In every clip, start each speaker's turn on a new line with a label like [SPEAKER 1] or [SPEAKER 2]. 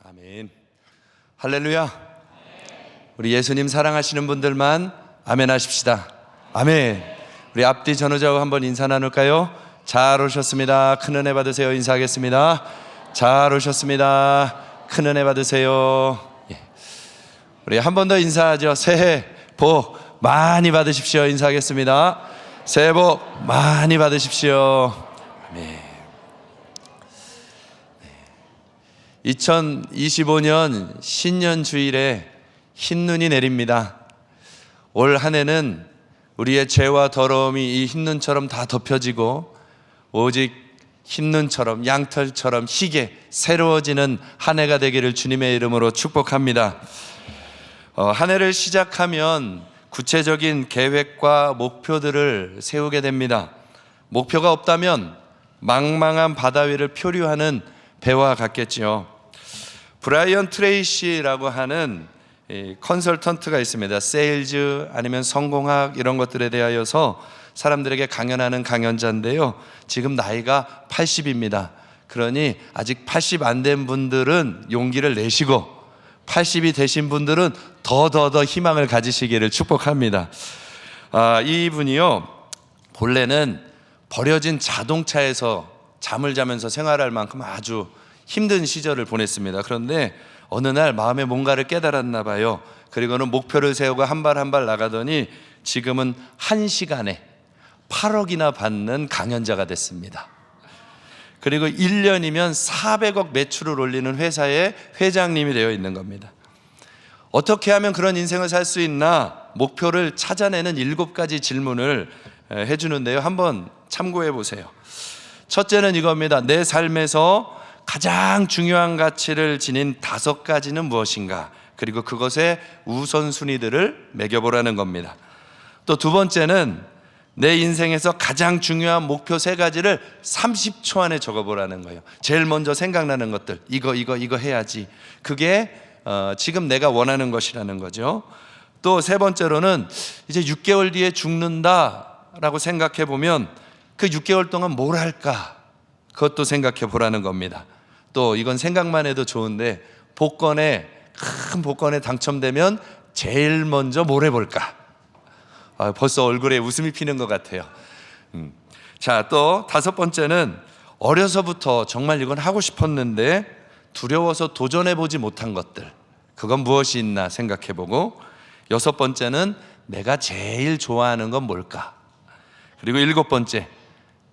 [SPEAKER 1] 아멘. 할렐루야. 우리 예수님 사랑하시는 분들만 아멘 하십시다. 아멘. 우리 앞뒤 전후좌우 한번 인사 나눌까요? 잘 오셨습니다. 큰 은혜 받으세요. 인사하겠습니다. 잘 오셨습니다. 큰 은혜 받으세요. 우리 한 번 더 인사하죠. 새해 복 많이 받으십시오. 인사하겠습니다. 새해 복 많이 받으십시오. 아멘. 2025년 신년주일에 흰눈이 내립니다. 올 한 해는 우리의 죄와 더러움이 이 흰눈처럼 다 덮여지고 오직 흰눈처럼 양털처럼 희게 새로워지는 한 해가 되기를 주님의 이름으로 축복합니다. 한 해를 시작하면 구체적인 계획과 목표들을 세우게 됩니다. 목표가 없다면 망망한 바다 위를 표류하는 배와 같겠지요. 브라이언 트레이시라고 하는 컨설턴트가 있습니다. 세일즈 아니면 성공학 이런 것들에 대하여서 사람들에게 강연하는 강연자인데요. 지금 나이가 80입니다. 그러니 아직 80 안 된 분들은 용기를 내시고 80이 되신 분들은 더 희망을 가지시기를 축복합니다. 이분이요, 본래는 버려진 자동차에서 잠을 자면서 생활할 만큼 아주 힘든 시절을 보냈습니다. 그런데 어느 날 마음에 뭔가를 깨달았나 봐요. 그리고는 목표를 세우고 한 발 한 발 나가더니 지금은 1시간에 8억이나 받는 강연자가 됐습니다. 그리고 1년이면 400억 매출을 올리는 회사의 회장님이 되어 있는 겁니다. 어떻게 하면 그런 인생을 살 수 있나? 목표를 찾아내는 7가지 질문을 해주는데요. 한번 참고해 보세요. 첫째는 이겁니다. 내 삶에서 가장 중요한 가치를 지닌 5가지는 무엇인가? 그리고 그것의 우선순위들을 매겨보라는 겁니다. 또 두 번째는 내 인생에서 가장 중요한 목표 3가지를 30초 안에 적어보라는 거예요. 제일 먼저 생각나는 것들, 이거 해야지. 그게 지금 내가 원하는 것이라는 거죠. 또 세 번째로는 이제 6개월 뒤에 죽는다라고 생각해 보면 그 6개월 동안 뭘 할까? 그것도 생각해 보라는 겁니다. 또 이건 생각만 해도 좋은데 큰 복권에 당첨되면 제일 먼저 뭘 해볼까? 벌써 얼굴에 웃음이 피는 것 같아요. 자, 또 5번째는 어려서부터 정말 이건 하고 싶었는데 두려워서 도전해보지 못한 것들, 그건 무엇이 있나 생각해보고, 6번째는 내가 제일 좋아하는 건 뭘까? 그리고 7번째,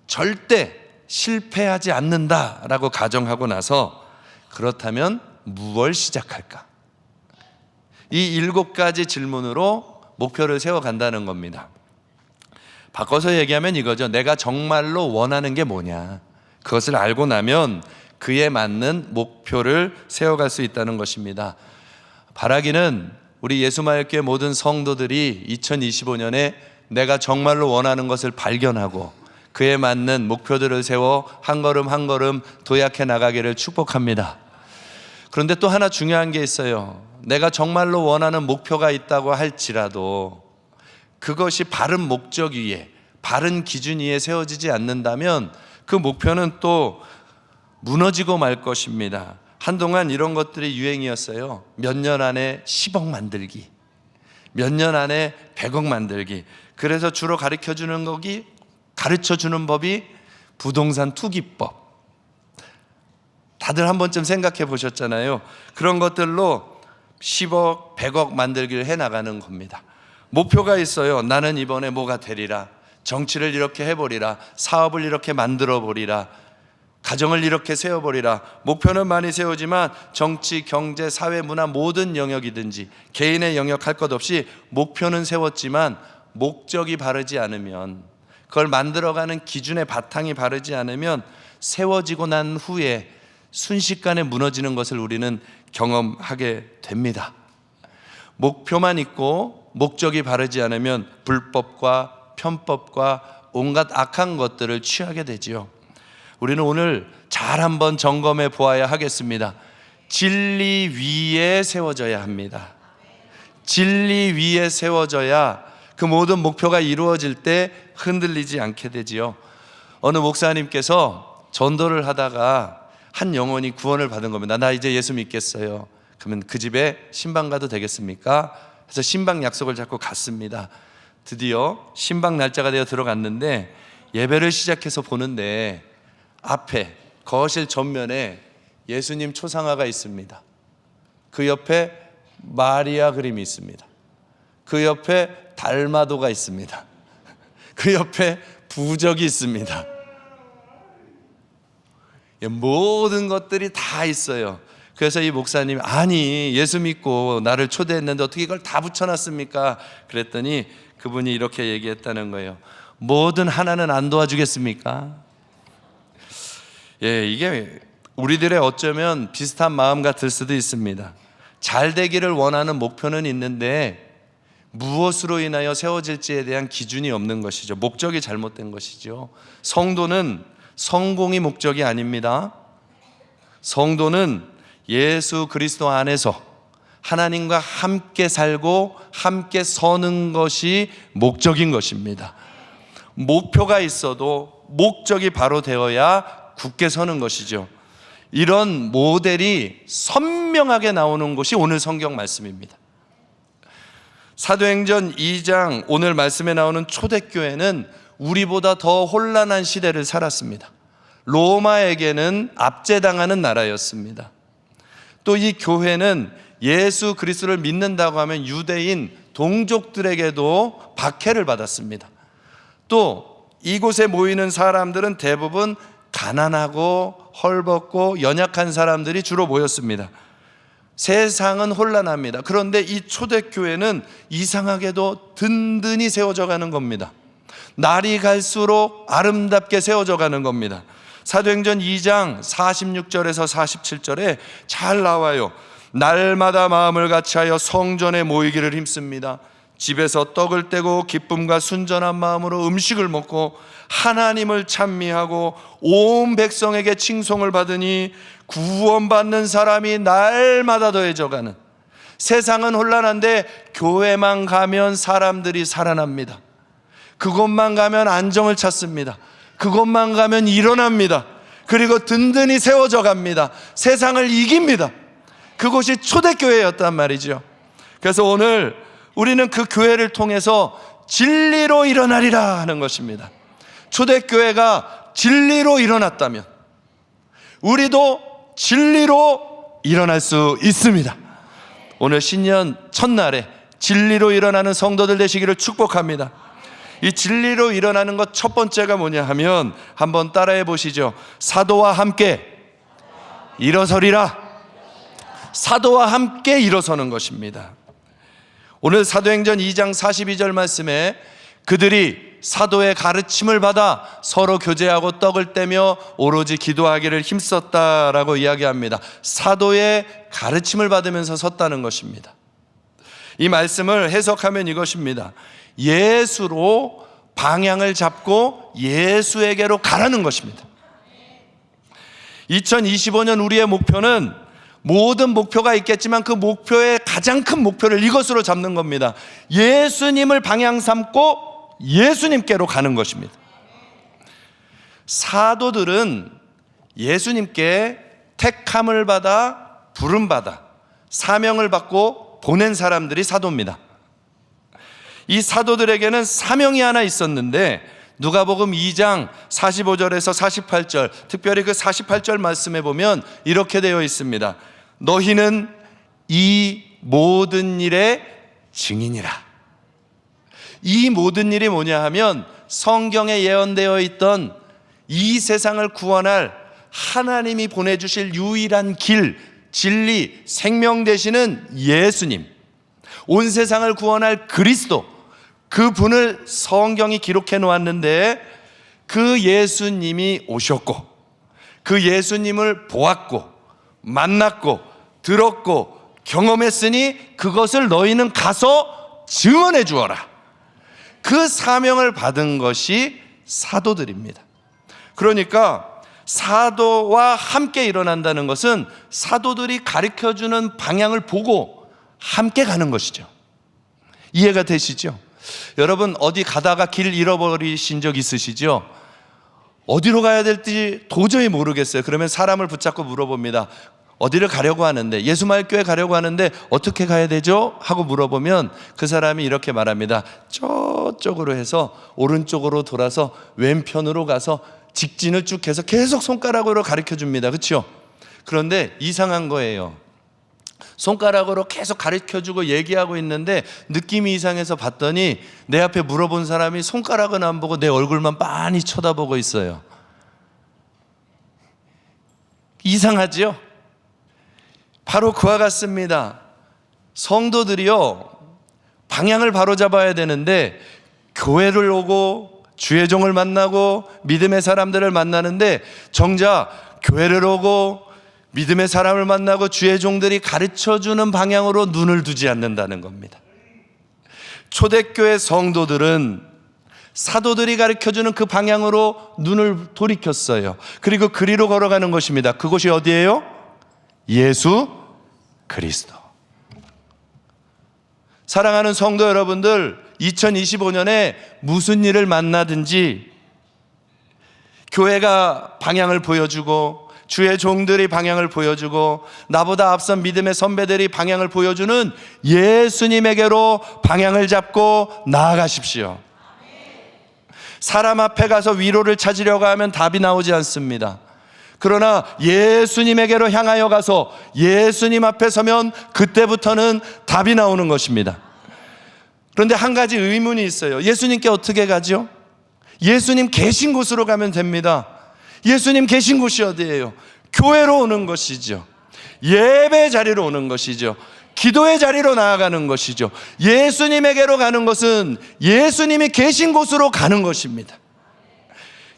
[SPEAKER 1] 절대 실패하지 않는다라고 가정하고 나서 그렇다면 무엇을 시작할까? 이 7가지 질문으로 목표를 세워간다는 겁니다. 바꿔서 얘기하면 이거죠. 내가 정말로 원하는 게 뭐냐? 그것을 알고 나면 그에 맞는 목표를 세워갈 수 있다는 것입니다. 바라기는 우리 예수마을교회 모든 성도들이 2025년에 내가 정말로 원하는 것을 발견하고 그에 맞는 목표들을 세워 한 걸음 한 걸음 도약해 나가기를 축복합니다. 그런데 또 하나 중요한 게 있어요. 내가 정말로 원하는 목표가 있다고 할지라도 그것이 바른 목적 위에, 바른 기준 위에 세워지지 않는다면 그 목표는 또 무너지고 말 것입니다. 한동안 이런 것들이 유행이었어요. 몇 년 안에 10억 만들기, 몇 년 안에 100억 만들기. 그래서 주로 가르쳐주는 법이 부동산 투기법. 다들 한 번쯤 생각해 보셨잖아요. 그런 것들로 10억, 100억 만들기를 해나가는 겁니다. 목표가 있어요. 나는 이번에 뭐가 되리라, 정치를 이렇게 해보리라, 사업을 이렇게 만들어 보리라, 가정을 이렇게 세워보리라. 목표는 많이 세우지만 정치, 경제, 사회, 문화 모든 영역이든지 개인의 영역 할 것 없이 목표는 세웠지만 목적이 바르지 않으면, 그걸 만들어가는 기준의 바탕이 바르지 않으면 세워지고 난 후에 순식간에 무너지는 것을 우리는 경험하게 됩니다. 목표만 있고 목적이 바르지 않으면 불법과 편법과 온갖 악한 것들을 취하게 되지요. 우리는 오늘 잘 한번 점검해 보아야 하겠습니다. 진리 위에 세워져야 합니다. 진리 위에 세워져야 그 모든 목표가 이루어질 때 흔들리지 않게 되지요. 어느 목사님께서 전도를 하다가 한 영혼이 구원을 받은 겁니다. 나 이제 예수 믿겠어요. 그러면 그 집에 신방 가도 되겠습니까? 그래서 신방 약속을 잡고 갔습니다. 드디어 신방 날짜가 되어 들어갔는데 예배를 시작해서 보는데 앞에 거실 전면에 예수님 초상화가 있습니다. 그 옆에 마리아 그림이 있습니다. 그 옆에 달마도가 있습니다. 그 옆에 부적이 있습니다. 모든 것들이 다 있어요. 그래서 이 목사님이 아니 예수 믿고 나를 초대했는데 어떻게 이걸 다 붙여놨습니까? 그랬더니 그분이 이렇게 얘기했다는 거예요. 뭐든 하나는 안 도와주겠습니까? 이게 우리들의 어쩌면 비슷한 마음 같을 수도 있습니다. 잘 되기를 원하는 목표는 있는데 무엇으로 인하여 세워질지에 대한 기준이 없는 것이죠. 목적이 잘못된 것이죠. 성도는 성공이 목적이 아닙니다. 성도는 예수 그리스도 안에서 하나님과 함께 살고 함께 서는 것이 목적인 것입니다. 목표가 있어도 목적이 바로 되어야 굳게 서는 것이죠. 이런 모델이 선명하게 나오는 곳이 오늘 성경 말씀입니다. 사도행전 2장 오늘 말씀에 나오는 초대교회는 우리보다 더 혼란한 시대를 살았습니다. 로마에게는 압제당하는 나라였습니다. 또 이 교회는 예수 그리스도를 믿는다고 하면 유대인 동족들에게도 박해를 받았습니다. 또 이곳에 모이는 사람들은 대부분 가난하고 헐벗고 연약한 사람들이 주로 모였습니다. 세상은 혼란합니다. 그런데 이 초대교회는 이상하게도 든든히 세워져 가는 겁니다. 날이 갈수록 아름답게 세워져 가는 겁니다. 사도행전 2장 46절에서 47절에 잘 나와요. 날마다 마음을 같이하여 성전에 모이기를 힘씁니다. 집에서 떡을 떼고 기쁨과 순전한 마음으로 음식을 먹고 하나님을 찬미하고 온 백성에게 칭송을 받으니 구원받는 사람이 날마다 더해져가는, 세상은 혼란한데 교회만 가면 사람들이 살아납니다. 그곳만 가면 안정을 찾습니다. 그곳만 가면 일어납니다. 그리고 든든히 세워져 갑니다. 세상을 이깁니다. 그곳이 초대교회였단 말이죠. 그래서 오늘 우리는 그 교회를 통해서 진리로 일어나리라 하는 것입니다. 초대교회가 진리로 일어났다면 우리도 진리로 일어날 수 있습니다. 오늘 신년 첫날에 진리로 일어나는 성도들 되시기를 축복합니다. 이 진리로 일어나는 것 첫 번째가 뭐냐 하면 한번 따라해 보시죠. 사도와 함께 일어서리라. 사도와 함께 일어서는 것입니다. 오늘 사도행전 2장 42절 말씀에 그들이 사도의 가르침을 받아 서로 교제하고 떡을 떼며 오로지 기도하기를 힘썼다라고 이야기합니다. 사도의 가르침을 받으면서 섰다는 것입니다. 이 말씀을 해석하면 이것입니다. 예수로 방향을 잡고 예수에게로 가라는 것입니다. 2025년 우리의 목표는 모든 목표가 있겠지만 그 목표의 가장 큰 목표를 이것으로 잡는 겁니다. 예수님을 방향 삼고 예수님께로 가는 것입니다. 사도들은 예수님께 택함을 받아 부름받아 사명을 받고 보낸 사람들이 사도입니다. 이 사도들에게는 사명이 하나 있었는데 누가복음 2장 45절에서 48절, 특별히 그 48절 말씀에 보면 이렇게 되어 있습니다. 너희는 이 모든 일의 증인이라. 이 모든 일이 뭐냐 하면 성경에 예언되어 있던 이 세상을 구원할 하나님이 보내주실 유일한 길, 진리, 생명 되시는 예수님, 온 세상을 구원할 그리스도, 그분을 성경이 기록해 놓았는데 그 예수님이 오셨고 그 예수님을 보았고 만났고 들었고 경험했으니 그것을 너희는 가서 증언해 주어라. 그 사명을 받은 것이 사도들입니다. 그러니까 사도와 함께 일어난다는 것은 사도들이 가르쳐주는 방향을 보고 함께 가는 것이죠. 이해가 되시죠? 여러분 어디 가다가 길 잃어버리신 적 있으시죠? 어디로 가야 될지 도저히 모르겠어요. 그러면 사람을 붙잡고 물어봅니다. 어디를 가려고 하는데, 예수마을교회 가려고 하는데 어떻게 가야 되죠? 하고 물어보면 그 사람이 이렇게 말합니다. 저쪽으로 해서 오른쪽으로 돌아서 왼편으로 가서 직진을 쭉 해서 계속 손가락으로 가르쳐 줍니다. 그렇죠? 그런데 이상한 거예요. 손가락으로 계속 가르쳐주고 얘기하고 있는데 느낌이 이상해서 봤더니 내 앞에 물어본 사람이 손가락은 안 보고 내 얼굴만 빤히 쳐다보고 있어요. 이상하죠? 바로 그와 같습니다. 성도들이요, 방향을 바로잡아야 되는데 교회를 오고 주의 종을 만나고 믿음의 사람들을 만나는데 정작 교회를 오고 믿음의 사람을 만나고 주의 종들이 가르쳐주는 방향으로 눈을 두지 않는다는 겁니다. 초대교회 성도들은 사도들이 가르쳐주는 그 방향으로 눈을 돌이켰어요. 그리고 그리로 걸어가는 것입니다. 그곳이 어디예요? 예수 그리스도. 사랑하는 성도 여러분들, 2025년에 무슨 일을 만나든지 교회가 방향을 보여주고 주의 종들이 방향을 보여주고 나보다 앞선 믿음의 선배들이 방향을 보여주는 예수님에게로 방향을 잡고 나아가십시오. 사람 앞에 가서 위로를 찾으려고 하면 답이 나오지 않습니다. 그러나 예수님에게로 향하여 가서 예수님 앞에 서면 그때부터는 답이 나오는 것입니다. 그런데 한 가지 의문이 있어요. 예수님께 어떻게 가죠? 예수님 계신 곳으로 가면 됩니다. 예수님 계신 곳이 어디예요? 교회로 오는 것이죠. 예배 자리로 오는 것이죠. 기도의 자리로 나아가는 것이죠. 예수님에게로 가는 것은 예수님이 계신 곳으로 가는 것입니다.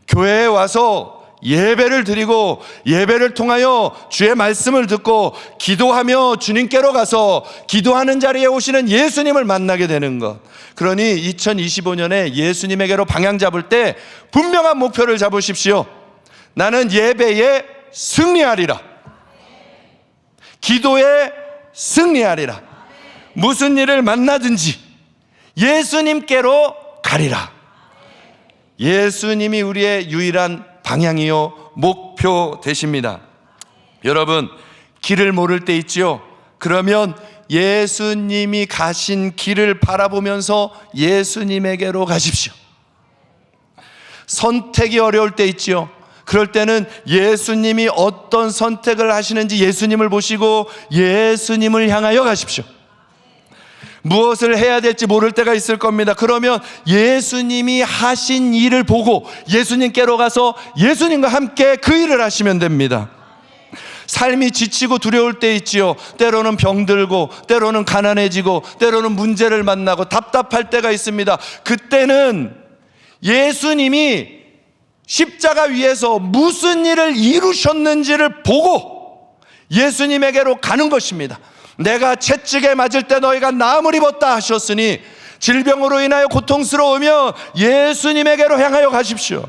[SPEAKER 1] 교회에 와서 예배를 드리고 예배를 통하여 주의 말씀을 듣고 기도하며 주님께로 가서 기도하는 자리에 오시는 예수님을 만나게 되는 것. 그러니 2025년에 예수님에게로 방향 잡을 때 분명한 목표를 잡으십시오. 나는 예배에 승리하리라. 기도에 승리하리라. 무슨 일을 만나든지 예수님께로 가리라. 예수님이 우리의 유일한 방향이요 목표 되십니다. 여러분, 길을 모를 때 있지요. 그러면 예수님이 가신 길을 바라보면서 예수님에게로 가십시오. 선택이 어려울 때 있지요. 그럴 때는 예수님이 어떤 선택을 하시는지 예수님을 보시고 예수님을 향하여 가십시오. 무엇을 해야 될지 모를 때가 있을 겁니다. 그러면 예수님이 하신 일을 보고 예수님께로 가서 예수님과 함께 그 일을 하시면 됩니다. 삶이 지치고 두려울 때 있지요. 때로는 병들고 때로는 가난해지고 때로는 문제를 만나고 답답할 때가 있습니다. 그때는 예수님이 십자가 위에서 무슨 일을 이루셨는지를 보고 예수님에게로 가는 것입니다. 내가 채찍에 맞을 때 너희가 나음을 입었다 하셨으니 질병으로 인하여 고통스러우며 예수님에게로 향하여 가십시오.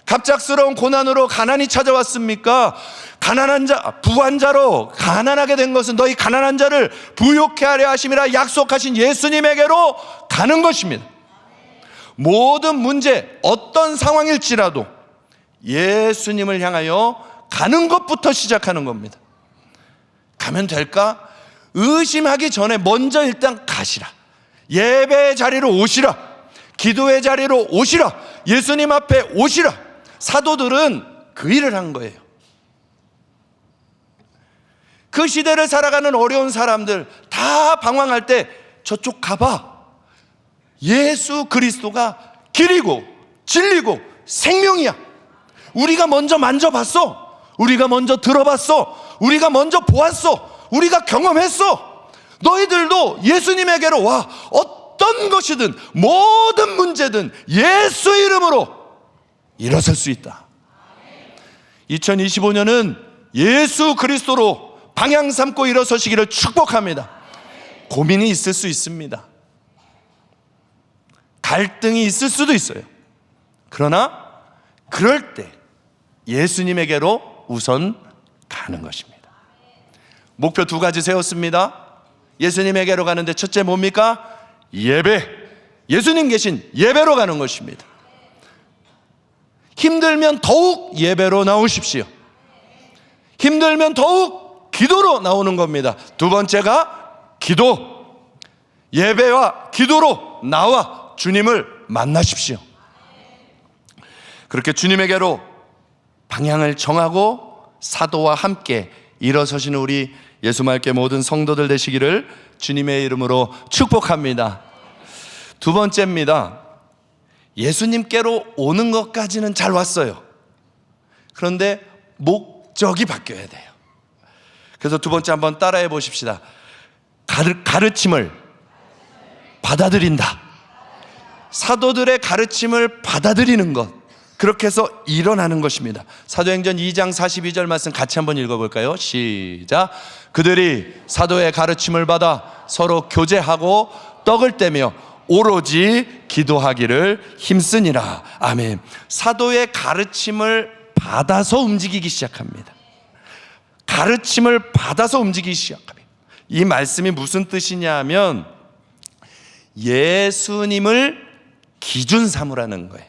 [SPEAKER 1] 갑작스러운 고난으로 가난이 찾아왔습니까? 가난한 자, 부한 자로 가난하게 된 것은 너희 가난한 자를 부욕케 하려 하심이라 약속하신 예수님에게로 가는 것입니다. 모든 문제, 어떤 상황일지라도 예수님을 향하여 가는 것부터 시작하는 겁니다. 가면 될까? 의심하기 전에 먼저 일단 가시라. 예배의 자리로 오시라. 기도의 자리로 오시라. 예수님 앞에 오시라. 사도들은 그 일을 한 거예요. 그 시대를 살아가는 어려운 사람들 다 방황할 때 저쪽 가봐. 예수 그리스도가 길이고 진리고 생명이야. 우리가 먼저 만져봤어. 우리가 먼저 들어봤어. 우리가 먼저 보았어. 우리가 경험했어. 너희들도 예수님에게로 와. 어떤 것이든 모든 문제든 예수 이름으로 일어설 수 있다. 2025년은 예수 그리스도로 방향 삼고 일어서시기를 축복합니다. 고민이 있을 수 있습니다. 갈등이 있을 수도 있어요. 그러나 그럴 때 예수님에게로 우선 가는 것입니다. 목표 두 가지 세웠습니다. 예수님에게로 가는데 첫째 뭡니까? 예배. 예수님 계신 예배로 가는 것입니다. 힘들면 더욱 예배로 나오십시오. 힘들면 더욱 기도로 나오는 겁니다. 두 번째가 기도. 예배와 기도로 나와 주님을 만나십시오. 그렇게 주님에게로 방향을 정하고 사도와 함께 일어서시는 우리 예수말께 모든 성도들 되시기를 주님의 이름으로 축복합니다. 두 번째입니다. 예수님께로 오는 것까지는 잘 왔어요. 그런데 목적이 바뀌어야 돼요. 그래서 두 번째 한번 따라해 보십시다. 가르침을 받아들인다. 사도들의 가르침을 받아들이는 것, 그렇게 해서 일어나는 것입니다. 사도행전 2장 42절 말씀 같이 한번 읽어볼까요? 시작. 그들이 사도의 가르침을 받아 서로 교제하고 떡을 떼며 오로지 기도하기를 힘쓰니라. 아멘. 사도의 가르침을 받아서 움직이기 시작합니다. 가르침을 받아서 움직이기 시작합니다. 이 말씀이 무슨 뜻이냐 하면 예수님을 기준 삼으라는 거예요.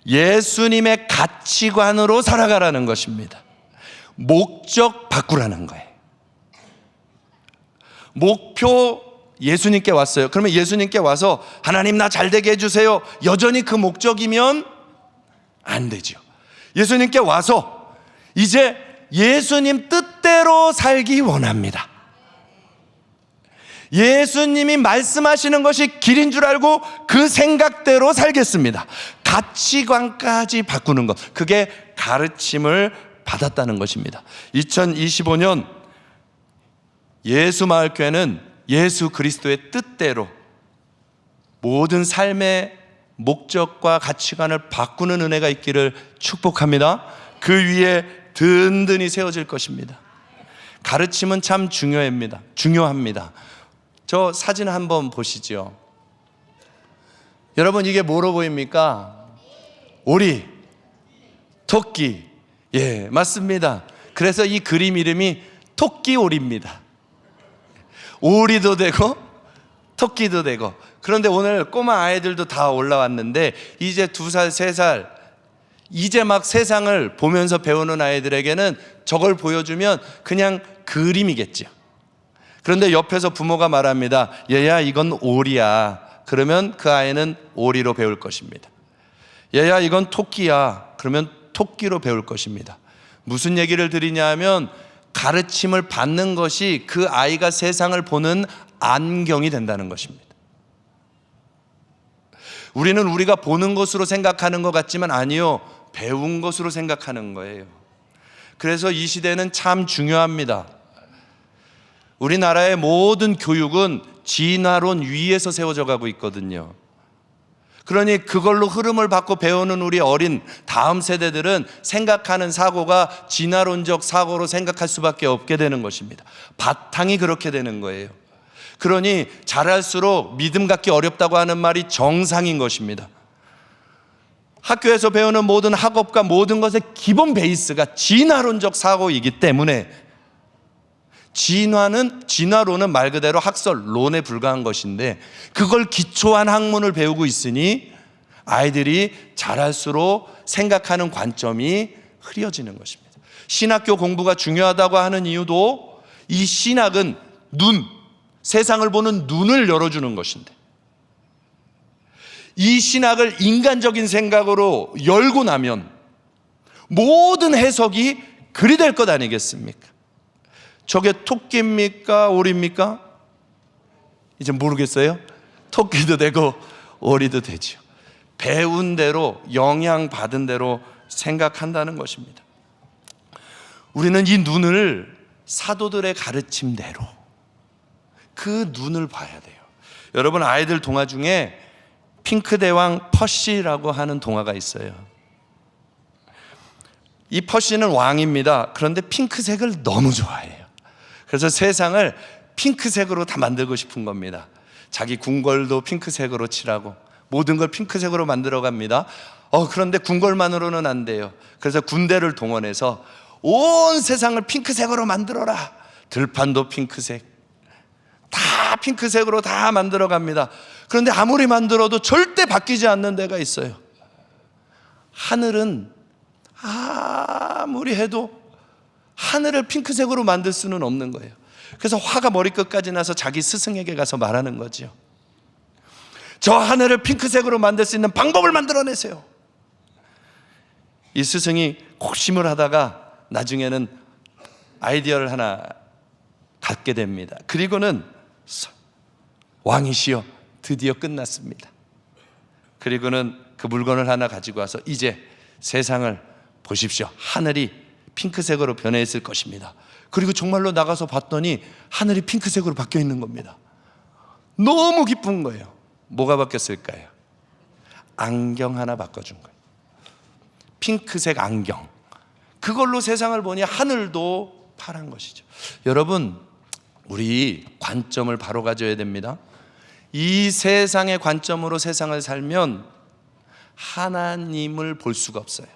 [SPEAKER 1] 예수님의 가치관으로 살아가라는 것입니다. 목적 바꾸라는 거예요. 목표 예수님께 왔어요. 그러면 예수님께 와서 하나님 나 잘되게 해주세요. 여전히 그 목적이면 안 되죠. 예수님께 와서 이제 예수님 뜻대로 살기 원합니다. 예수님이 말씀하시는 것이 길인 줄 알고 그 생각대로 살겠습니다. 가치관까지 바꾸는 것, 그게 가르침을 받았다는 것입니다. 2025년 예수마을교회는 예수 그리스도의 뜻대로 모든 삶의 목적과 가치관을 바꾸는 은혜가 있기를 축복합니다. 그 위에 든든히 세워질 것입니다. 가르침은 참 중요합니다. 저 사진 한번 보시죠. 여러분 이게 뭐로 보입니까? 오리, 토끼. 예, 맞습니다. 그래서 이 그림 이름이 토끼오리입니다. 오리도 되고 토끼도 되고. 그런데 오늘 꼬마 아이들도 다 올라왔는데 이제 2살, 3살 이제 막 세상을 보면서 배우는 아이들에게는 저걸 보여주면 그냥 그림이겠죠. 그런데 옆에서 부모가 말합니다. 얘야 이건 오리야. 그러면 그 아이는 오리로 배울 것입니다. 얘야 이건 토끼야. 그러면 토끼로 배울 것입니다. 무슨 얘기를 드리냐 하면 가르침을 받는 것이 그 아이가 세상을 보는 안경이 된다는 것입니다. 우리는 우리가 보는 것으로 생각하는 것 같지만 아니요, 배운 것으로 생각하는 거예요. 그래서 이 시대는 참 중요합니다. 우리나라의 모든 교육은 진화론 위에서 세워져 가고 있거든요. 그러니 그걸로 흐름을 받고 배우는 우리 어린 다음 세대들은 생각하는 사고가 진화론적 사고로 생각할 수밖에 없게 되는 것입니다. 바탕이 그렇게 되는 거예요. 그러니 잘할수록 믿음 갖기 어렵다고 하는 말이 정상인 것입니다. 학교에서 배우는 모든 학업과 모든 것의 기본 베이스가 진화론적 사고이기 때문에 진화론은 말 그대로 학설론에 불과한 것인데 그걸 기초한 학문을 배우고 있으니 아이들이 자랄수록 생각하는 관점이 흐려지는 것입니다. 신학교 공부가 중요하다고 하는 이유도 이 신학은 세상을 보는 눈을 열어주는 것인데 이 신학을 인간적인 생각으로 열고 나면 모든 해석이 글이 될 것 아니겠습니까? 저게 토끼입니까? 오리입니까? 이제 모르겠어요. 토끼도 되고 오리도 되죠. 배운 대로, 영향받은 대로 생각한다는 것입니다. 우리는 이 눈을 사도들의 가르침대로 그 눈을 봐야 돼요. 여러분 아이들 동화 중에 핑크대왕 퍼시라고 하는 동화가 있어요. 이 퍼시는 왕입니다. 그런데 핑크색을 너무 좋아해요. 그래서 세상을 핑크색으로 다 만들고 싶은 겁니다. 자기 궁궐도 핑크색으로 칠하고 모든 걸 핑크색으로 만들어 갑니다. 그런데 궁궐만으로는 안 돼요. 그래서 군대를 동원해서 온 세상을 핑크색으로 만들어라. 들판도 핑크색, 다 핑크색으로 다 만들어 갑니다. 그런데 아무리 만들어도 절대 바뀌지 않는 데가 있어요. 하늘은 아무리 해도 하늘을 핑크색으로 만들 수는 없는 거예요. 그래서 화가 머리끝까지 나서 자기 스승에게 가서 말하는 거죠. 저 하늘을 핑크색으로 만들 수 있는 방법을 만들어내세요. 이 스승이 곡심을 하다가 나중에는 아이디어를 하나 갖게 됩니다. 그리고는 왕이시여, 드디어 끝났습니다. 그리고는 그 물건을 하나 가지고 와서 이제 세상을 보십시오. 하늘이 핑크색으로 변해 있을 것입니다. 그리고 정말로 나가서 봤더니 하늘이 핑크색으로 바뀌어 있는 겁니다. 너무 기쁜 거예요. 뭐가 바뀌었을까요? 안경 하나 바꿔준 거예요. 핑크색 안경. 그걸로 세상을 보니 하늘도 파란 것이죠. 여러분, 우리 관점을 바로 가져야 됩니다. 이 세상의 관점으로 세상을 살면 하나님을 볼 수가 없어요.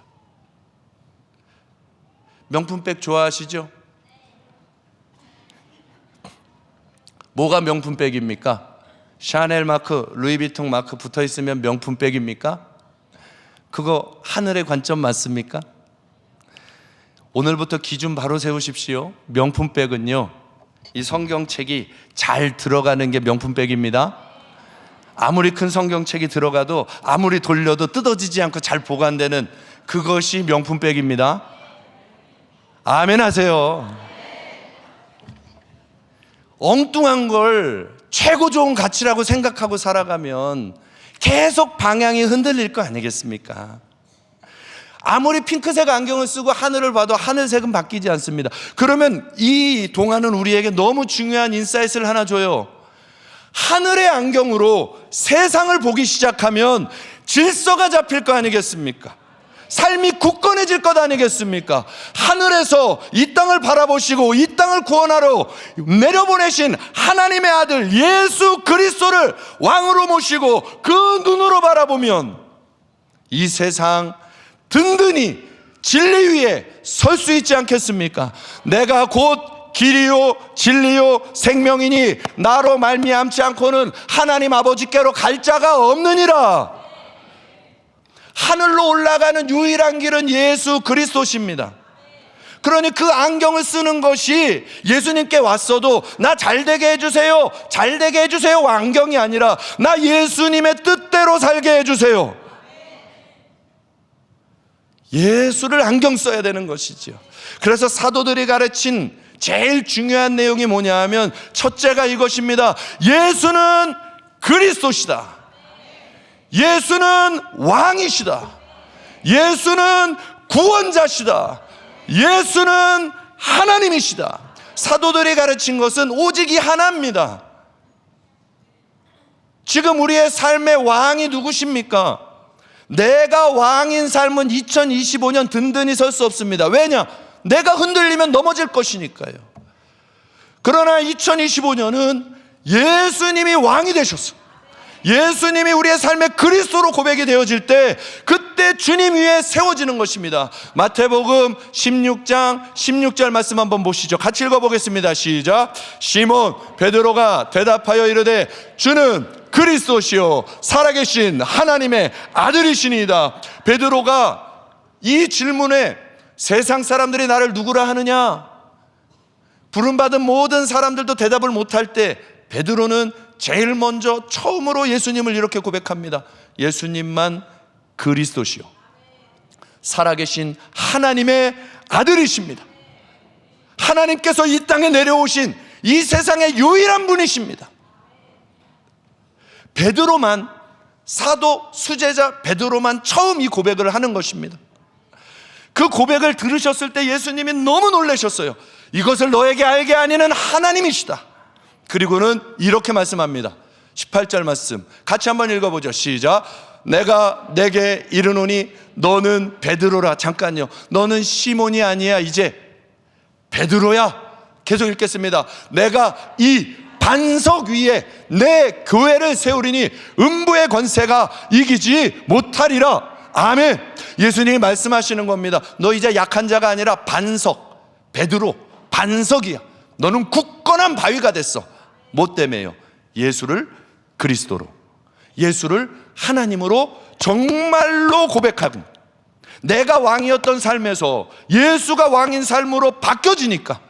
[SPEAKER 1] 명품백 좋아하시죠? 뭐가 명품백입니까? 샤넬 마크, 루이비통 마크 붙어 있으면 명품백입니까? 그거 하늘의 관점 맞습니까? 오늘부터 기준 바로 세우십시오. 명품백은요, 이 성경책이 잘 들어가는 게 명품백입니다. 아무리 큰 성경책이 들어가도 아무리 돌려도 뜯어지지 않고 잘 보관되는 그것이 명품백입니다. 아멘 하세요. 엉뚱한 걸 최고 좋은 가치라고 생각하고 살아가면 계속 방향이 흔들릴 거 아니겠습니까? 아무리 핑크색 안경을 쓰고 하늘을 봐도 하늘색은 바뀌지 않습니다. 그러면 이 동화는 우리에게 너무 중요한 인사이트를 하나 줘요. 하늘의 안경으로 세상을 보기 시작하면 질서가 잡힐 거 아니겠습니까? 삶이 굳건해질 것 아니겠습니까? 하늘에서 이 땅을 바라보시고 이 땅을 구원하러 내려보내신 하나님의 아들 예수 그리스도를 왕으로 모시고 그 눈으로 바라보면 이 세상 든든히 진리 위에 설 수 있지 않겠습니까? 내가 곧 길이요 진리요 생명이니 나로 말미암지 않고는 하나님 아버지께로 갈 자가 없느니라. 하늘로 올라가는 유일한 길은 예수 그리스도십니다. 그러니 그 안경을 쓰는 것이 예수님께 왔어도 나 잘되게 해주세요, 잘되게 해주세요 안경이 아니라 나 예수님의 뜻대로 살게 해주세요. 예수를 안경 써야 되는 것이죠. 그래서 사도들이 가르친 제일 중요한 내용이 뭐냐 하면 첫째가 이것입니다. 예수는 그리스도시다. 예수는 왕이시다. 예수는 구원자시다. 예수는 하나님이시다. 사도들이 가르친 것은 오직 이 하나입니다. 지금 우리의 삶의 왕이 누구십니까? 내가 왕인 삶은 2025년 든든히 설 수 없습니다. 왜냐? 내가 흔들리면 넘어질 것이니까요. 그러나 2025년은 예수님이 왕이 되셨어. 예수님이 우리의 삶의 그리스도로 고백이 되어질 때 그때 주님 위에 세워지는 것입니다. 마태복음 16장 16절 말씀 한번 보시죠. 같이 읽어보겠습니다. 시작. 시몬 베드로가 대답하여 이르되 주는 그리스도시요 살아계신 하나님의 아들이시니이다. 베드로가 이 질문에 세상 사람들이 나를 누구라 하느냐, 부름받은 모든 사람들도 대답을 못할 때 베드로는 제일 먼저 처음으로 예수님을 이렇게 고백합니다. 예수님만 그리스도시요 살아계신 하나님의 아들이십니다. 하나님께서 이 땅에 내려오신 이 세상의 유일한 분이십니다. 베드로만, 사도 수제자 베드로만 처음 이 고백을 하는 것입니다. 그 고백을 들으셨을 때 예수님이 너무 놀라셨어요. 이것을 너에게 알게 하니는 하나님이시다. 그리고는 이렇게 말씀합니다. 18절 말씀 같이 한번 읽어보죠. 시작. 내가 내게 이르노니 너는 베드로라. 잠깐요, 너는 시몬이 아니야, 이제 베드로야. 계속 읽겠습니다. 내가 이 반석 위에 내 교회를 세우리니 음부의 권세가 이기지 못하리라. 아멘. 예수님이 말씀하시는 겁니다. 너 이제 약한 자가 아니라 반석, 베드로 반석이야. 너는 굳건한 바위가 됐어. 뭐 때문에요? 예수를 그리스도로, 예수를 하나님으로 정말로 고백하고 내가 왕이었던 삶에서 예수가 왕인 삶으로 바뀌어지니까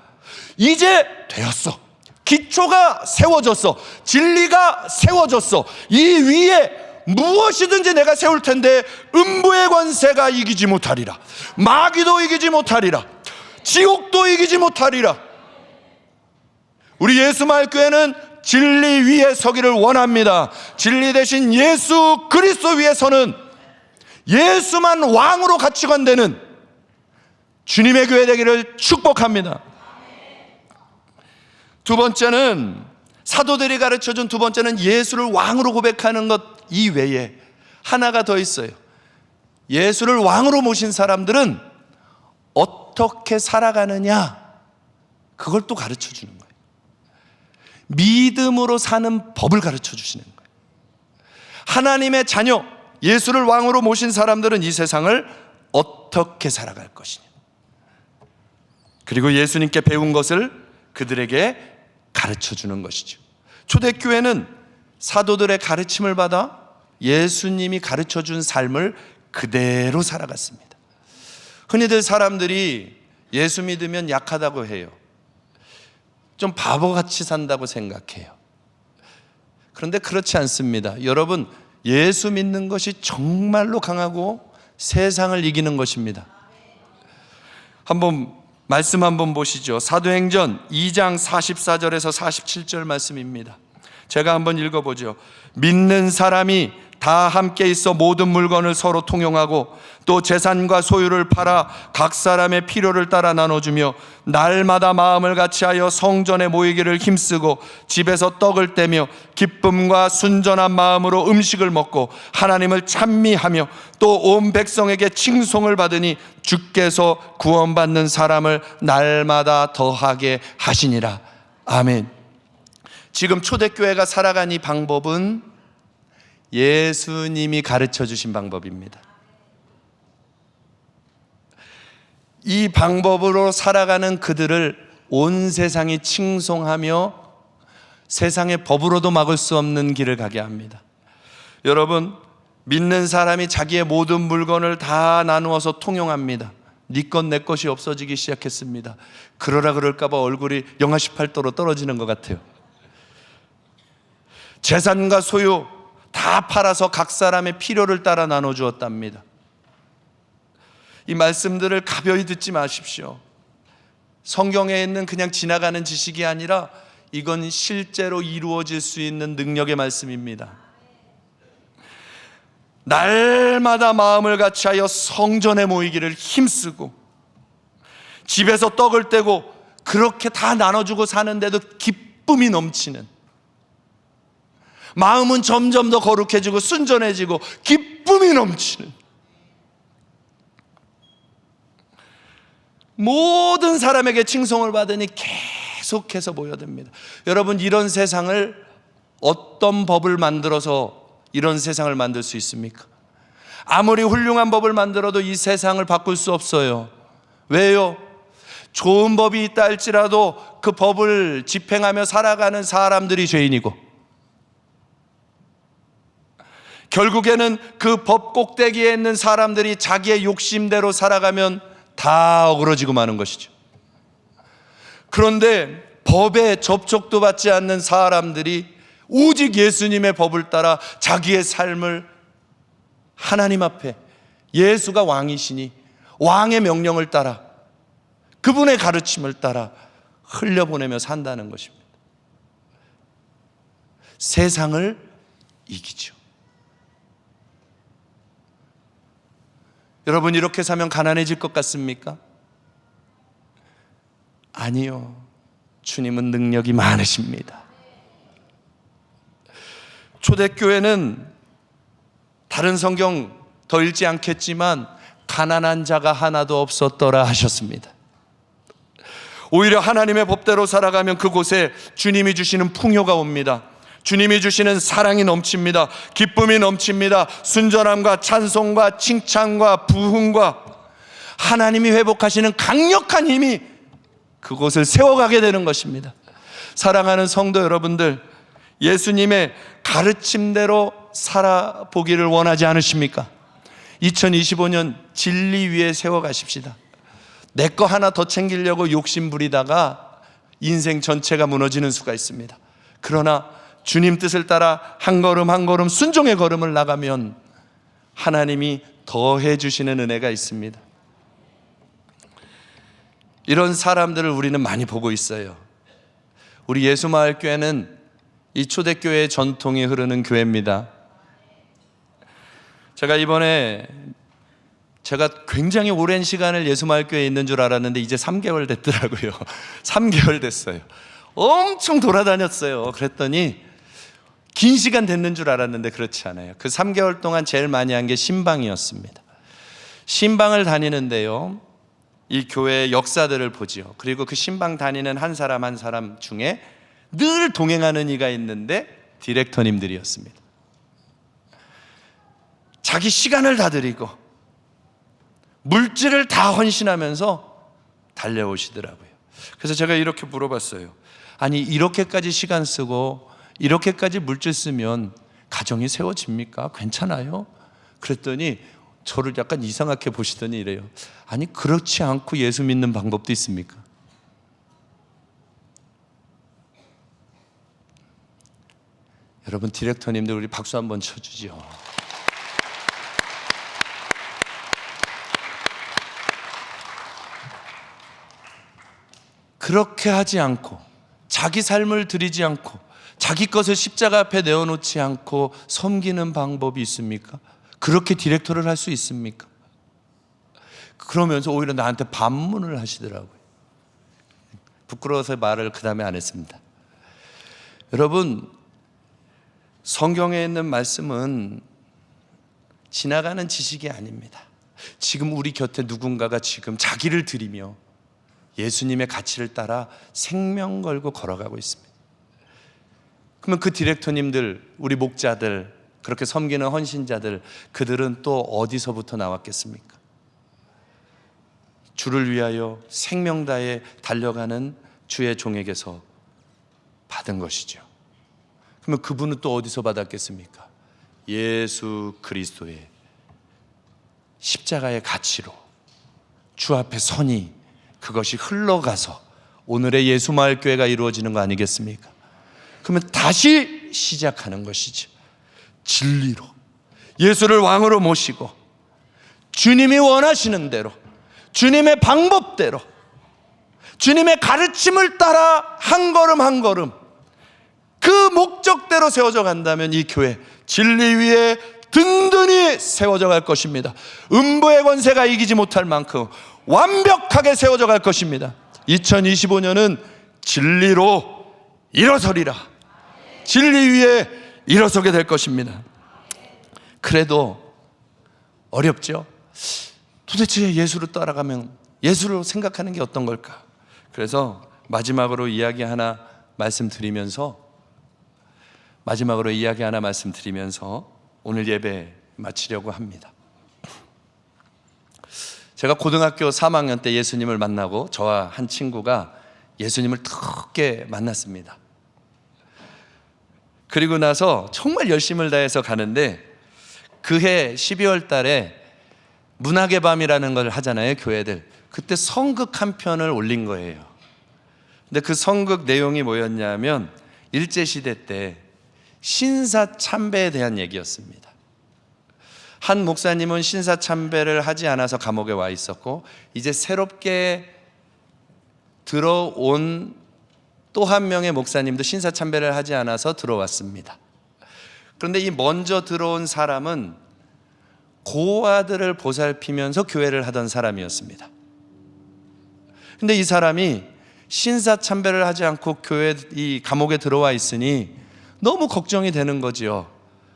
[SPEAKER 1] 이제 되었어. 기초가 세워졌어. 진리가 세워졌어. 이 위에 무엇이든지 내가 세울 텐데 음부의 권세가 이기지 못하리라. 마귀도 이기지 못하리라. 지옥도 이기지 못하리라. 우리 예수마을교회는 진리 위에 서기를 원합니다. 진리 대신 예수 그리스도 위에 서는, 예수만 왕으로 가치관되는 주님의 교회 되기를 축복합니다. 두 번째는, 사도들이 가르쳐준 두 번째는 예수를 왕으로 고백하는 것 이외에 하나가 더 있어요. 예수를 왕으로 모신 사람들은 어떻게 살아가느냐, 그걸 또 가르쳐 주는 거예요. 믿음으로 사는 법을 가르쳐 주시는 거예요. 하나님의 자녀, 예수를 왕으로 모신 사람들은 이 세상을 어떻게 살아갈 것이냐, 그리고 예수님께 배운 것을 그들에게 가르쳐 주는 것이죠. 초대교회는 사도들의 가르침을 받아 예수님이 가르쳐 준 삶을 그대로 살아갔습니다. 흔히들 사람들이 예수 믿으면 약하다고 해요. 좀 바보같이 산다고 생각해요. 그런데 그렇지 않습니다. 여러분, 예수 믿는 것이 정말로 강하고 세상을 이기는 것입니다. 말씀 한번 보시죠. 사도행전 2장 44절에서 47절 말씀입니다. 제가 한번 읽어보죠. 믿는 사람이 다 함께 있어 모든 물건을 서로 통용하고 또 재산과 소유를 팔아 각 사람의 필요를 따라 나눠주며 날마다 마음을 같이하여 성전에 모이기를 힘쓰고 집에서 떡을 떼며 기쁨과 순전한 마음으로 음식을 먹고 하나님을 찬미하며 또 온 백성에게 칭송을 받으니 주께서 구원받는 사람을 날마다 더하게 하시니라. 아멘. 지금 초대교회가 살아간 이 방법은 예수님이 가르쳐 주신 방법입니다. 이 방법으로 살아가는 그들을 온 세상이 칭송하며 세상의 법으로도 막을 수 없는 길을 가게 합니다. 여러분, 믿는 사람이 자기의 모든 물건을 다 나누어서 통용합니다. 네 것 내 것이 없어지기 시작했습니다. 그러라 그럴까 봐 얼굴이 영하 18도로 떨어지는 것 같아요. 재산과 소유 다 팔아서 각 사람의 필요를 따라 나눠주었답니다. 이 말씀들을 가벼이 듣지 마십시오. 성경에 있는 그냥 지나가는 지식이 아니라 이건 실제로 이루어질 수 있는 능력의 말씀입니다. 날마다 마음을 같이하여 성전에 모이기를 힘쓰고 집에서 떡을 떼고 그렇게 다 나눠주고 사는데도 기쁨이 넘치는, 마음은 점점 더 거룩해지고 순전해지고 기쁨이 넘치는, 모든 사람에게 칭송을 받으니 계속해서 모여듭니다. 여러분, 이런 세상을 어떤 법을 만들어서 이런 세상을 만들 수 있습니까? 아무리 훌륭한 법을 만들어도 이 세상을 바꿀 수 없어요. 왜요? 좋은 법이 있다 할지라도 그 법을 집행하며 살아가는 사람들이 죄인이고, 결국에는 그 법 꼭대기에 있는 사람들이 자기의 욕심대로 살아가면 다 어그러지고 마는 것이죠. 그런데 법에 접촉도 받지 않는 사람들이 오직 예수님의 법을 따라 자기의 삶을 하나님 앞에, 예수가 왕이시니 왕의 명령을 따라 그분의 가르침을 따라 흘려보내며 산다는 것입니다. 세상을 이기죠. 여러분, 이렇게 사면 가난해질 것 같습니까? 아니요. 주님은 능력이 많으십니다. 초대교회는 다른 성경 더 읽지 않겠지만 가난한 자가 하나도 없었더라 하셨습니다. 오히려 하나님의 법대로 살아가면 그곳에 주님이 주시는 풍요가 옵니다. 주님이 주시는 사랑이 넘칩니다. 기쁨이 넘칩니다. 순전함과 찬송과 칭찬과 부흥과 하나님이 회복하시는 강력한 힘이 그곳을 세워가게 되는 것입니다. 사랑하는 성도 여러분들, 예수님의 가르침대로 살아보기를 원하지 않으십니까? 2025년 진리 위에 세워가십시다. 내 거 하나 더 챙기려고 욕심 부리다가 인생 전체가 무너지는 수가 있습니다. 그러나 주님 뜻을 따라 한 걸음 한 걸음 순종의 걸음을 나가면 하나님이 더해 주시는 은혜가 있습니다. 이런 사람들을 우리는 많이 보고 있어요. 우리 예수마을교회는 이 초대교회의 전통이 흐르는 교회입니다. 제가 굉장히 오랜 시간을 예수마을교회에 있는 줄 알았는데 이제 3개월 됐더라고요. 3개월 됐어요. 엄청 돌아다녔어요. 그랬더니 긴 시간 됐는 줄 알았는데 그렇지 않아요. 그 3개월 동안 제일 많이 한 게 신방이었습니다. 신방을 다니는데요, 이 교회의 역사들을 보지요. 그리고 그 신방 다니는 한 사람 한 사람 중에 늘 동행하는 이가 있는데 디렉터님들이었습니다. 자기 시간을 다 드리고 물질을 다 헌신하면서 달려오시더라고요. 그래서 제가 이렇게 물어봤어요. 아니, 이렇게까지 시간 쓰고 이렇게까지 물질 쓰면 가정이 세워집니까? 괜찮아요? 그랬더니 저를 약간 이상하게 보시더니 이래요. 아니, 그렇지 않고 예수 믿는 방법도 있습니까? 여러분, 디렉터님들 우리 박수 한번 쳐주죠. 그렇게 하지 않고 자기 삶을 드리지 않고 자기 것을 십자가 앞에 내어놓지 않고 섬기는 방법이 있습니까? 그렇게 디렉터를 할 수 있습니까? 그러면서 오히려 나한테 반문을 하시더라고요. 부끄러워서 말을 그 다음에 안 했습니다. 여러분, 성경에 있는 말씀은 지나가는 지식이 아닙니다. 지금 우리 곁에 누군가가 지금 자기를 드리며 예수님의 가치를 따라 생명 걸고 걸어가고 있습니다. 그러면 그 디렉터님들, 우리 목자들, 그렇게 섬기는 헌신자들, 그들은 또 어디서부터 나왔겠습니까? 주를 위하여 생명 다해 달려가는 주의 종에게서 받은 것이죠. 그러면 그분은 또 어디서 받았겠습니까? 예수 그리스도의 십자가의 가치로 주 앞에 서니 그것이 흘러가서 오늘의 예수마을교회가 이루어지는 거 아니겠습니까? 그러면 다시 시작하는 것이죠. 진리로 예수를 왕으로 모시고 주님이 원하시는 대로, 주님의 방법대로, 주님의 가르침을 따라 한 걸음 한 걸음 그 목적대로 세워져 간다면 이 교회 진리 위에 든든히 세워져 갈 것입니다. 음부의 권세가 이기지 못할 만큼 완벽하게 세워져 갈 것입니다. 2025년은 진리로 일어서리라. 진리 위에 일어서게 될 것입니다. 그래도 어렵죠? 도대체 예수를 따라가면, 예수를 생각하는 게 어떤 걸까? 그래서 마지막으로 이야기 하나 말씀드리면서 오늘 예배 마치려고 합니다. 제가 고등학교 3학년 때 예수님을 만나고 저와 한 친구가 예수님을 뜨겁게 만났습니다. 그리고 나서 정말 열심을 다해서 가는데 그해 12월 달에 문학의 밤이라는 걸 하잖아요, 교회들. 그때 성극 한 편을 올린 거예요. 근데 그 성극 내용이 뭐였냐면 일제시대 때 신사참배에 대한 얘기였습니다. 한 목사님은 신사참배를 하지 않아서 감옥에 와 있었고, 이제 새롭게 들어온 또 한 명의 목사님도 신사참배를 하지 않아서 들어왔습니다. 그런데 이 먼저 들어온 사람은 고아들을 보살피면서 교회를 하던 사람이었습니다. 근데 이 사람이 신사참배를 하지 않고 이 감옥에 들어와 있으니 너무 걱정이 되는 거지요.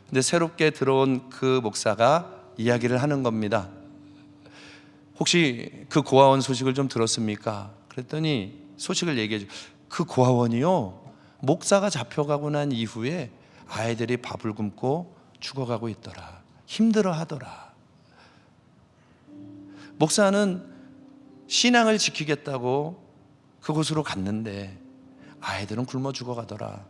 [SPEAKER 1] 근데 새롭게 들어온 그 목사가 이야기를 하는 겁니다. 혹시 그 고아원 소식을 좀 들었습니까? 그랬더니 소식을 얘기해 줘. 그 고아원이요, 목사가 잡혀가고 난 이후에 아이들이 밥을 굶고 죽어가고 있더라. 힘들어 하더라. 목사는 신앙을 지키겠다고 그곳으로 갔는데 아이들은 굶어 죽어가더라.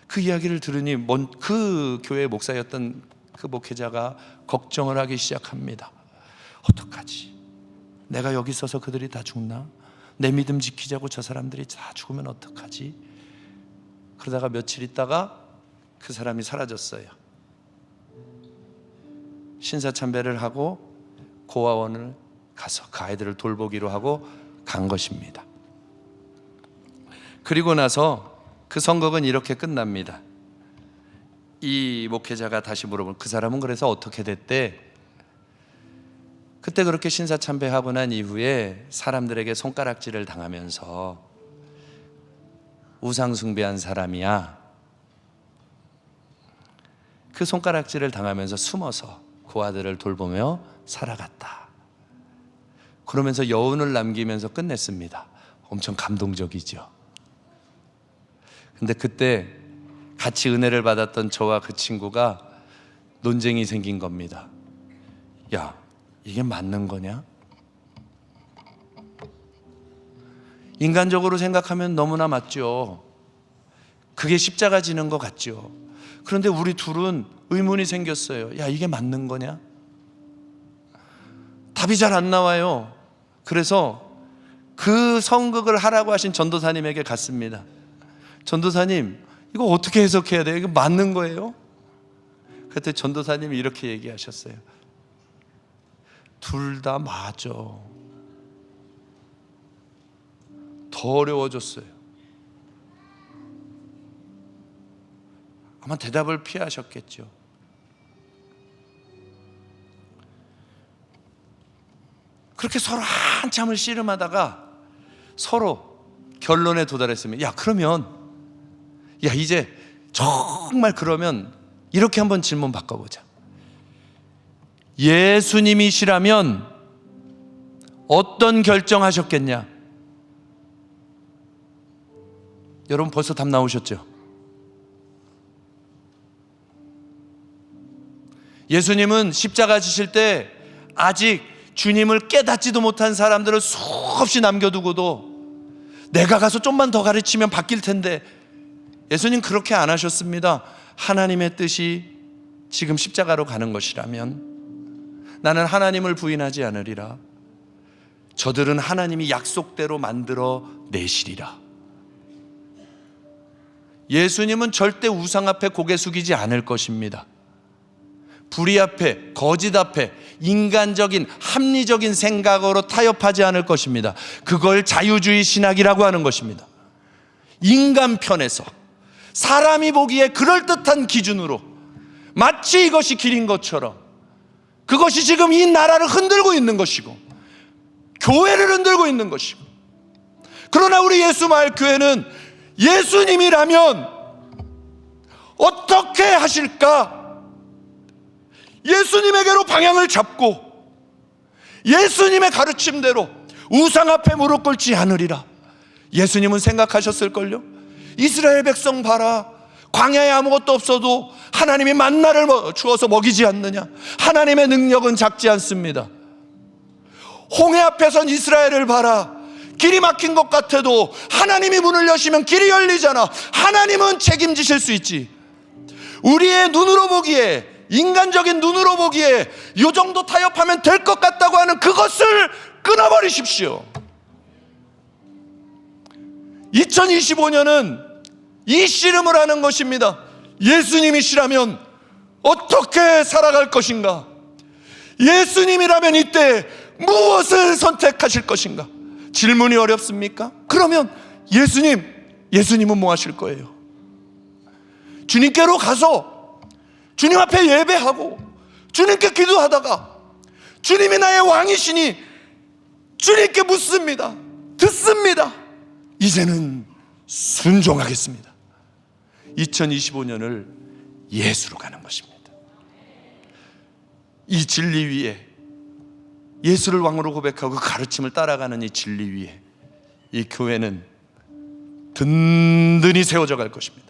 [SPEAKER 1] 그 이야기를 들으니 그 교회 목사였던 그 목회자가 걱정을 하기 시작합니다. 어떡하지? 내가 여기 있어서 그들이 다 죽나? 내 믿음 지키자고 저 사람들이 다 죽으면 어떡하지? 그러다가 며칠 있다가 그 사람이 사라졌어요. 신사참배를 하고 고아원을 가서 그 아이들을 돌보기로 하고 간 것입니다. 그리고 나서 그 선거는 이렇게 끝납니다. 이 목회자가 다시 물어보면 그 사람은 그래서 어떻게 됐대? 그때 그렇게 신사참배하고 난 이후에 사람들에게 손가락질을 당하면서 우상숭배한 사람이야. 그 손가락질을 당하면서 숨어서 그 아들을 돌보며 살아갔다. 그러면서 여운을 남기면서 끝냈습니다. 엄청 감동적이죠. 근데 그때 같이 은혜를 받았던 저와 그 친구가 논쟁이 생긴 겁니다. 야, 이게 맞는 거냐? 인간적으로 생각하면 너무나 맞죠. 그게 십자가 지는 것 같죠. 그런데 우리 둘은 의문이 생겼어요. 야, 이게 맞는 거냐? 답이 잘 안 나와요. 그래서 그 성극을 하라고 하신 전도사님에게 갔습니다. 전도사님, 이거 어떻게 해석해야 돼요? 이거 맞는 거예요? 그때 전도사님이 이렇게 얘기하셨어요. 둘 다 맞아. 더 어려워졌어요. 아마 대답을 피하셨겠죠. 그렇게 서로 한참을 씨름하다가 서로 결론에 도달했으면, 야, 그러면, 야, 이제 정말 그러면 이렇게 한번 질문 바꿔보자. 예수님이시라면 어떤 결정하셨겠냐? 여러분 벌써 답 나오셨죠? 예수님은 십자가 지실 때 아직 주님을 깨닫지도 못한 사람들을 수없이 남겨두고도 내가 가서 좀만 더 가르치면 바뀔 텐데, 예수님 그렇게 안 하셨습니다. 하나님의 뜻이 지금 십자가로 가는 것이라면 나는 하나님을 부인하지 않으리라. 저들은 하나님이 약속대로 만들어 내시리라. 예수님은 절대 우상 앞에 고개 숙이지 않을 것입니다. 불의 앞에, 거짓 앞에 인간적인 합리적인 생각으로 타협하지 않을 것입니다. 그걸 자유주의 신학이라고 하는 것입니다. 인간 편에서 사람이 보기에 그럴듯한 기준으로 마치 이것이 길인 것처럼, 그것이 지금 이 나라를 흔들고 있는 것이고 교회를 흔들고 있는 것이고, 그러나 우리 예수마을 교회는 예수님이라면 어떻게 하실까? 예수님에게로 방향을 잡고 예수님의 가르침대로 우상 앞에 무릎 꿇지 않으리라. 예수님은 생각하셨을걸요? 이스라엘 백성 봐라, 광야에 아무것도 없어도 하나님이 만나를 주어서 먹이지 않느냐? 하나님의 능력은 작지 않습니다. 홍해 앞에 선 이스라엘을 봐라, 길이 막힌 것 같아도 하나님이 문을 여시면 길이 열리잖아. 하나님은 책임지실 수 있지. 우리의 눈으로 보기에, 인간적인 눈으로 보기에 이 정도 타협하면 될 것 같다고 하는 그것을 끊어버리십시오. 2025년은 이 씨름을 하는 것입니다. 예수님이시라면 어떻게 살아갈 것인가? 예수님이라면 이때 무엇을 선택하실 것인가? 질문이 어렵습니까? 그러면 예수님은 뭐 하실 거예요? 주님께로 가서 주님 앞에 예배하고 주님께 기도하다가 주님이 나의 왕이시니 주님께 묻습니다. 듣습니다. 이제는 순종하겠습니다. 2025년을 예수로 가는 것입니다. 이 진리 위에, 예수를 왕으로 고백하고 그 가르침을 따라가는 이 진리 위에 이 교회는 든든히 세워져 갈 것입니다.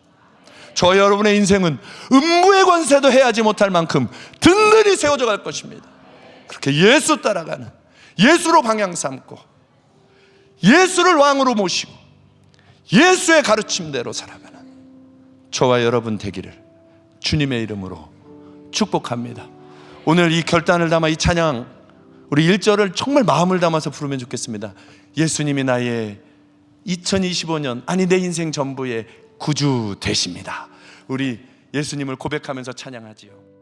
[SPEAKER 1] 저 여러분의 인생은 음부의 권세도 해하지 못할 만큼 든든히 세워져 갈 것입니다. 그렇게 예수 따라가는, 예수로 방향 삼고 예수를 왕으로 모시고 예수의 가르침대로 살아가는 저와 여러분 되기를 주님의 이름으로 축복합니다. 오늘 이 결단을 담아 이 찬양, 우리 1절을 정말 마음을 담아서 부르면 좋겠습니다. 예수님이 나의 2025년, 아니 내 인생 전부의 구주 되십니다. 우리 예수님을 고백하면서 찬양하지요.